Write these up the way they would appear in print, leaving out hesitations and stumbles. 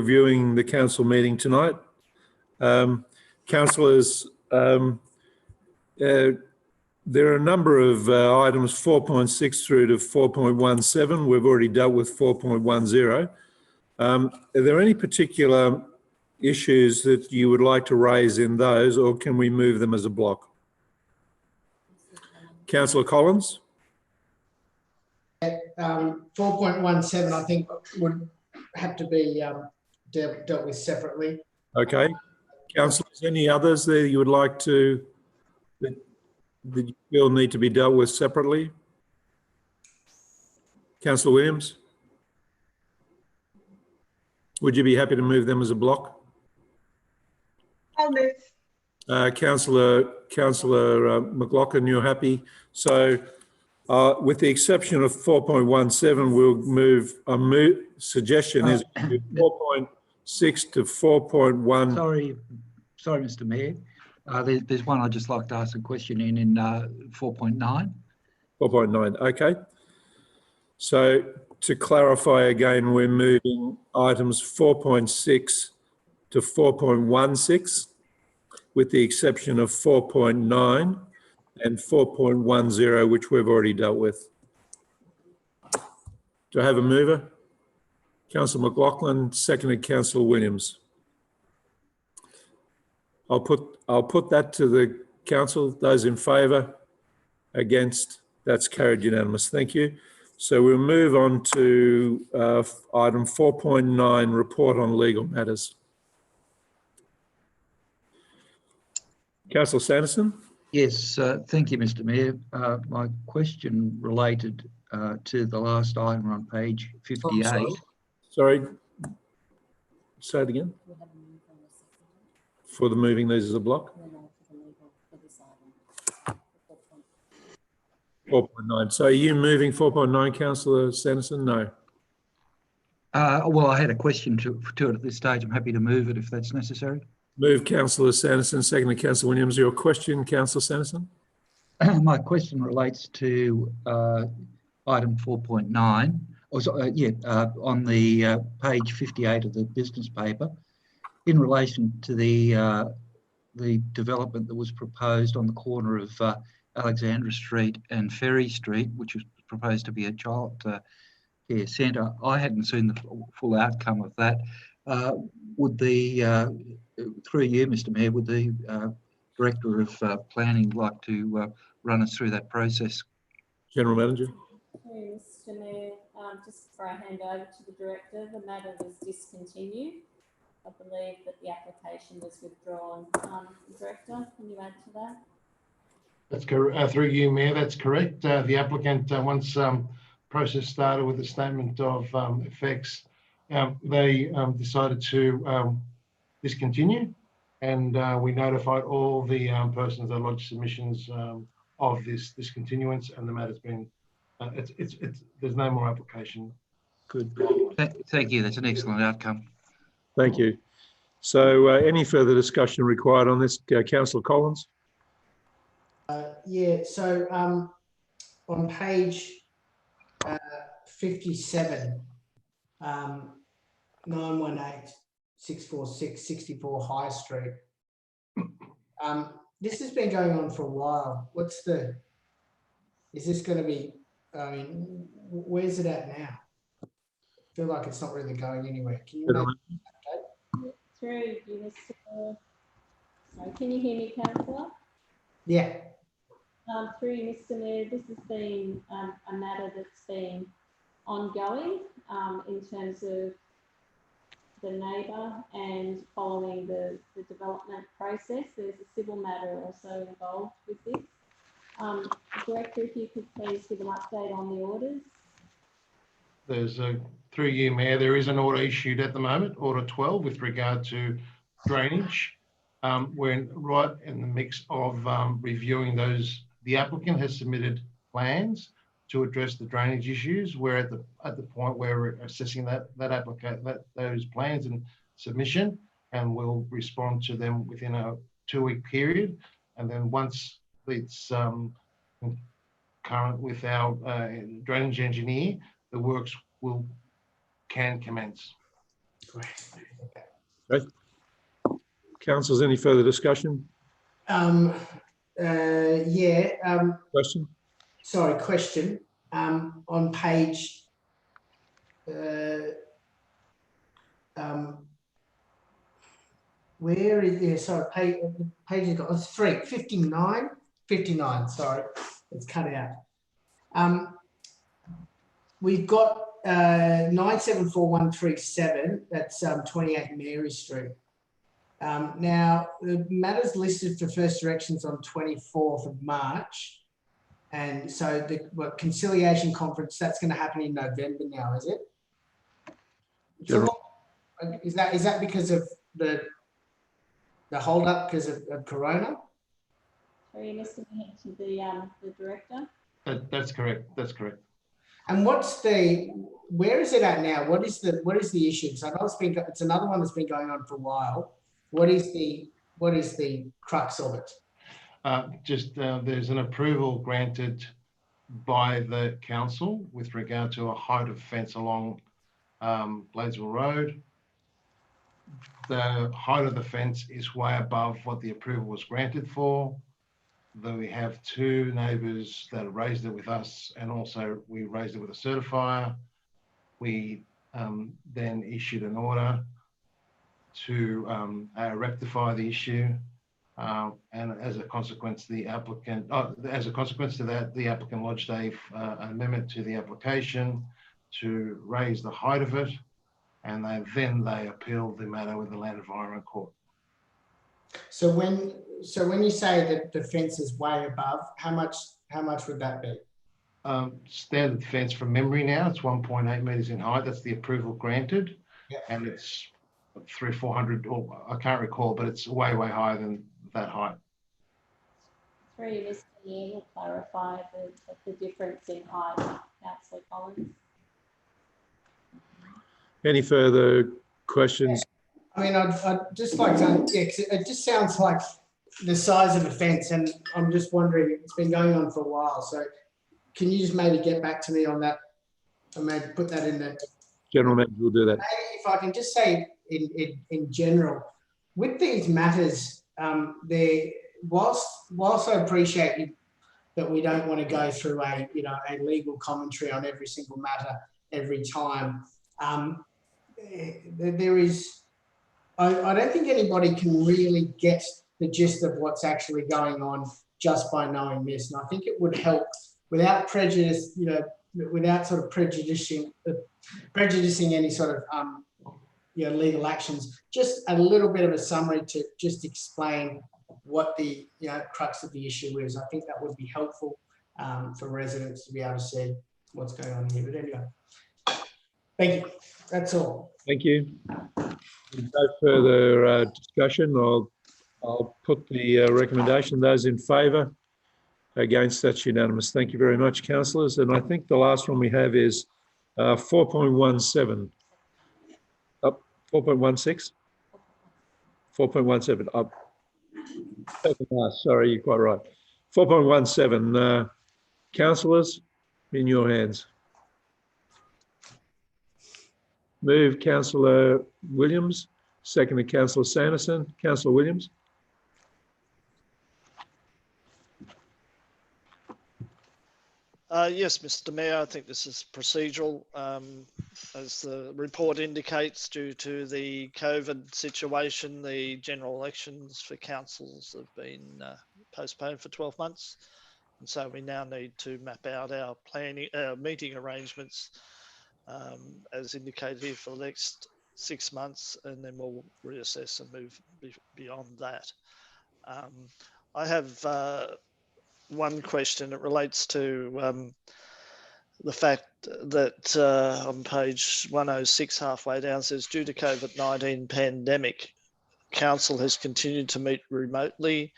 viewing the council meeting tonight. Councillors, there are a number of items 4.6 through to 4.17. We've already dealt with 4.10. Are there any particular issues that you would like to raise in those, or can we move them as a block? Councillor Collins? 4.17, I think, would have to be dealt with separately. Okay. Councillors, any others there you would like to, that you feel need to be dealt with separately? Councillor Williams? Would you be happy to move them as a block? I'll move. Councillor McLaughlin, you're happy. So with the exception of 4.17, we'll move, suggestion is 4.6 to 4.1. Sorry, Mr. Mayor. There's one I'd just like to ask a question in 4.9. 4.9, okay. So to clarify again, we're moving items 4.6 to 4.16, with the exception of 4.9 and 4.10, which we've already dealt with. Do I have a mover? Councillor McLaughlin, seconded Councillor Williams. I'll put that to the council. Those in favour? Against? That's carried unanimous. Thank you. So we'll move on to item 4.9, report on legal matters. Councillor Sanderson? Yes, thank you, Mr. Mayor. My question related to the last item on page 58. Oh, sorry, say it again. For the moving these as a block? 4.9. So are you moving 4.9, Councillor Sanderson? No. Well, I had a question to it at this stage. I'm happy to move it if that's necessary. Move Councillor Sanderson, seconded Councillor Williams. Your question, Councillor Sanderson? My question relates to item 4.9. On the page 58 of the business paper, in relation to the development that was proposed on the corner of Alexandra Street and Ferry Street, which was proposed to be a child care centre. I hadn't seen the full outcome of that. Would the, through you, Mr. Mayor, would the Director of Planning like to run us through that process? General Manager. Mr. Mayor, just before I hand over to the Director, the matter was discontinued. I believe that the application was withdrawn. Director, can you add to that? That's correct. Through you, Mayor, that's correct. The applicant, once process started with the statement of effects, they decided to discontinue, and we notified all the persons that lodged submissions of this discontinuance, and the matter's been, there's no more application. Good. Thank you. That's an excellent outcome. Thank you. So any further discussion required on this? Councillor Collins? Yeah, so on page 57, 918 646 64 High Street. This has been going on for a while. Is this going to be, I mean, where's it at now? I feel like it's not really going anywhere. Can you Through you, Mr. Sorry, can you hear me, Councillor? Yeah. Through you, Mr. Mayor, this has been a matter that's been ongoing in terms of the neighbour and following the development process. There's a civil matter also involved with this. Director, if you could please give an update on the orders. There's through you, Mayor, there is an order issued at the moment, Order 12, with regard to drainage. We're right in the mix of reviewing those. The applicant has submitted plans to address the drainage issues. We're at the point where we're assessing those plans and submission, and we'll respond to them within a 2-week period. And then once it's current with our drainage engineer, the works can commence. Great. Councillors, any further discussion? Yeah, Question? sorry, question. On page, where is, yeah, sorry, page has got, it's 59, sorry, it's cut out. We've got 974137, that's 28 Mary Street. Now, the matters listed for first directions on 24th of March. And so the conciliation conference, that's going to happen in November now, is it? General. Is that because of the hold up because of Corona? Sorry, Mr. Mayor, to the director. That's correct. That's correct. And where is it at now? What is the issue? So I know it's another one that's been going on for a while. What is the crux of it? There's an approval granted by the council with regard to a height of fence along Bladesville Road. The height of the fence is way above what the approval was granted for. Though we have two neighbours that raised it with us, and also we raised it with a certifier. We then issued an order to rectify the issue, and as a consequence, the applicant lodged an amendment to the application to raise the height of it, and they appealed the matter with the Land Environment Court. So when you say that the fence is way above, how much would that be? Standard fence from memory now, it's 1.8 metres in height. That's the approval granted. Yep. And it's 300 or 400, or I can't recall, but it's way higher than that height. Through Mr. Mayor, will clarify the difference in height, Councillor Collins. Any further questions? I mean, I'd just like to, 'cause it just sounds like the size of the fence, and I'm just wondering, it's been going on for a while. So can you just maybe get back to me on that and maybe put that in there? General Manager will do that. Maybe if I can just say in general, with these matters, whilst I appreciate that we don't want to go through a legal commentary on every single matter every time, there is, I don't think anybody can really get the gist of what's actually going on just by knowing this. And I think it would help without prejudice, without sort of prejudicing any sort of legal actions, just a little bit of a summary to just explain what the crux of the issue is. I think that would be helpful for residents to be able to see what's going on here. But anyway, thank you. That's all. Thank you. With no further discussion, I'll put the recommendation. Those in favour? Against? That's unanimous. Thank you very much, councillors. And I think the last one we have is 4.17. Up 4.16? 4.17. Up. Sorry, you're quite right. 4.17. Councillors, in your hands. Move Councillor Williams, seconded Councillor Sanderson. Councillor Williams. Yes, Mr. Mayor, I think this is procedural. As the report indicates, due to the COVID situation, the general elections for councils have been postponed for 12 months. And so we now need to map out our meeting arrangements as indicated here for the next 6 months, and then we'll reassess and move beyond that. I have one question. It relates to the fact that on page 106, halfway down, says due to COVID-19 pandemic, council has continued to meet remotely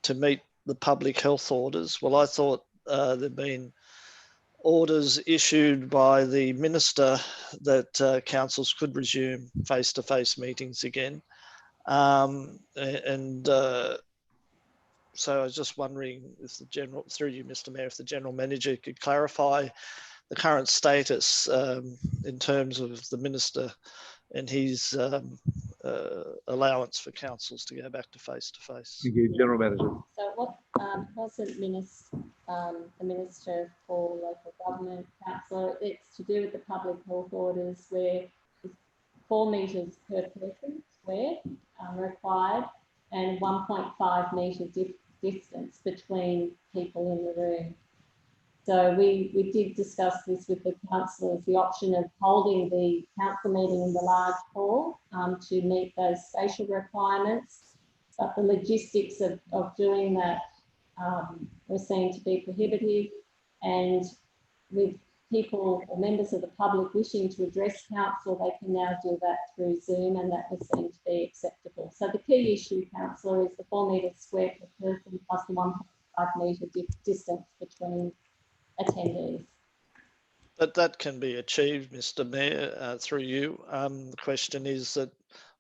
to meet the public health orders. Well, I thought there'd been orders issued by the minister that councils could resume face-to-face meetings again. So I was just wondering if the general, through you, Mr. Mayor, if the General Manager could clarify the current status in terms of the minister in his allowance for councils to go back to face-to-face. Thank you, General Manager. So what wasn't the Minister for Local Government, Councillor, it's to do with the public health orders where 4 metres per person square required and 1.5 metre distance between people in the room. So we did discuss this with the councillors, the option of holding the council meeting in the large hall to meet those spatial requirements, but the logistics of doing that were seen to be prohibitive, and with people or members of the public wishing to address council, they can now do that through Zoom, and that was seen to be acceptable. So the key issue, councillor, is the 4 metres square per person plus the 1.5 metre distance between attendees. But that can be achieved, Mr. Mayor, through you. The question is that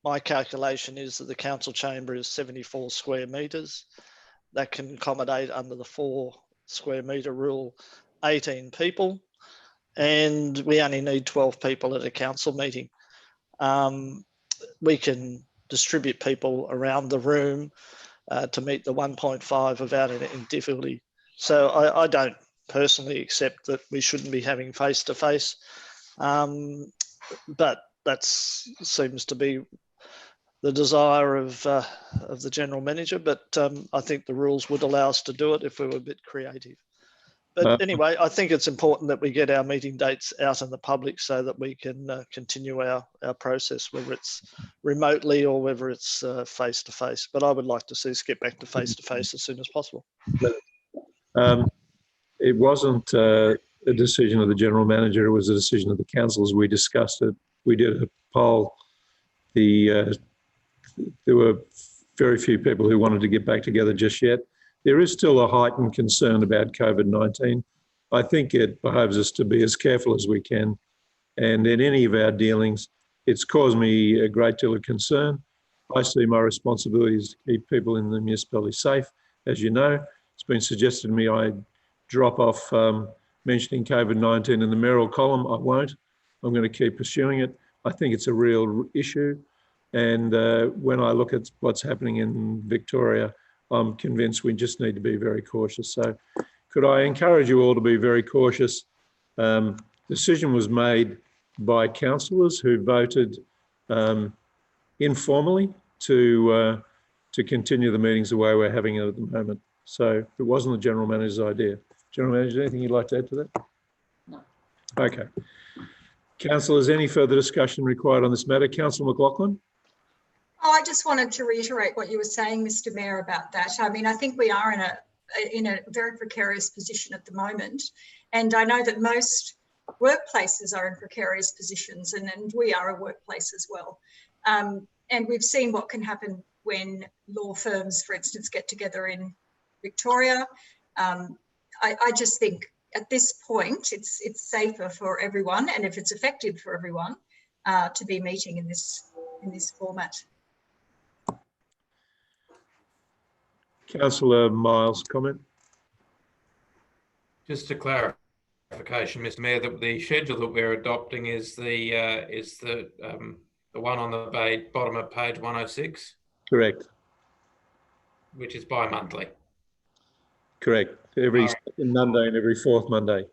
my calculation is that the council chamber is 74 square metres. That can accommodate under the 4 square metre rule 18 people, and we only need 12 people at a council meeting. We can distribute people around the room to meet the 1.5 without any difficulty. So I don't personally accept that we shouldn't be having face-to-face, but that seems to be the desire of the General Manager, but I think the rules would allow us to do it if we were a bit creative. But anyway, I think it's important that we get our meeting dates out in the public so that we can continue our process, whether it's remotely or whether it's face-to-face. But I would like to see us get back to face-to-face as soon as possible. It wasn't a decision of the General Manager, it was a decision of the councils. We discussed it. We did a poll. There were very few people who wanted to get back together just yet. There is still a heightened concern about COVID-19. I think it behoves us to be as careful as we can. And in any of our dealings, it's caused me a great deal of concern. I see my responsibility is to keep people in the municipality safe. As you know, it's been suggested to me I drop off mentioning COVID-19 in the mayoral column. I won't. I'm going to keep pursuing it. I think it's a real issue. And when I look at what's happening in Victoria, I'm convinced we just need to be very cautious. So could I encourage you all to be very cautious? Decision was made by councillors who voted informally to continue the meetings the way we're having it at the moment. So it wasn't the General Manager's idea. General Manager, anything you'd like to add to that? No. Okay. Councillors, any further discussion required on this matter? Councillor McLaughlin? Oh, I just wanted to reiterate what you were saying, Mr. Mayor, about that. I mean, I think we are in a very precarious position at the moment. And I know that most workplaces are in precarious positions, and we are a workplace as well. And we've seen what can happen when law firms, for instance, get together in Victoria. I just think at this point, it's safer for everyone, and if it's effective for everyone, to be meeting in this format. Councillor Miles, comment? Just a clarification, Mr. Mayor, that the schedule that we're adopting is the one on the bottom of page 106. Correct. Which is bi-monthly. Correct. Every second Monday and every fourth Monday.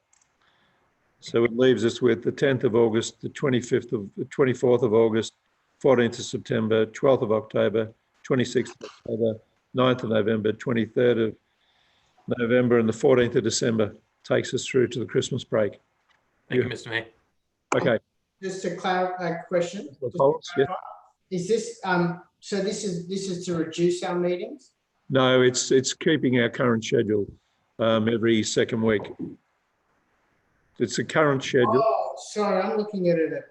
So it leaves us with the 10th of August, the 24th of August, 14th of September, 12th of October, 26th of October, 9th of November, 23rd of November, and the 14th of December. Takes us through to the Christmas break. Thank you, Mr. Mayor. Okay. Just to clarify a question. Yes. Is this so this is to reduce our meetings? No, it's keeping our current schedule every second week. It's a current schedule. Oh, sorry, I'm looking at it.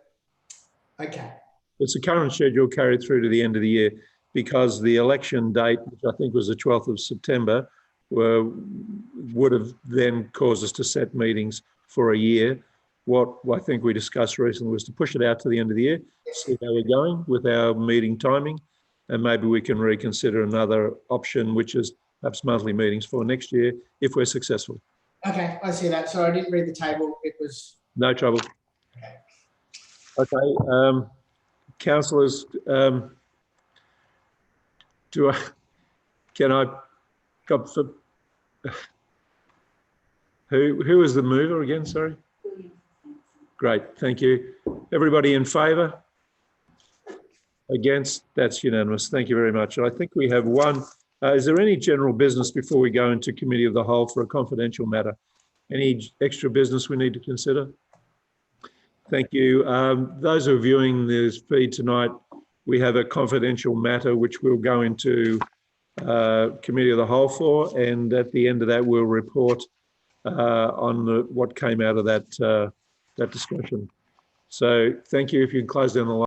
Okay. It's a current schedule carried through to the end of the year, because the election date, which I think was the 12th of September, would have then caused us to set meetings for a year. What I think we discussed recently was to push it out to the end of the year, see how we're going with our meeting timing, and maybe we can reconsider another option, which is perhaps monthly meetings for next year, if we're successful. Okay, I see that. Sorry, I didn't read the table. It was... No trouble. Okay. councillors, who was the mover again, sorry? Great, thank you. Everybody in favour? Against? That's unanimous. Thank you very much. I think we have one. Is there any general business before we go into committee of the whole for a confidential matter? Any extra business we need to consider? Thank you. Those who are viewing this feed tonight, we have a confidential matter which we'll go into committee of the whole for, and at the end of that we'll report on what came out of that discussion. So thank you. If you can close down the line.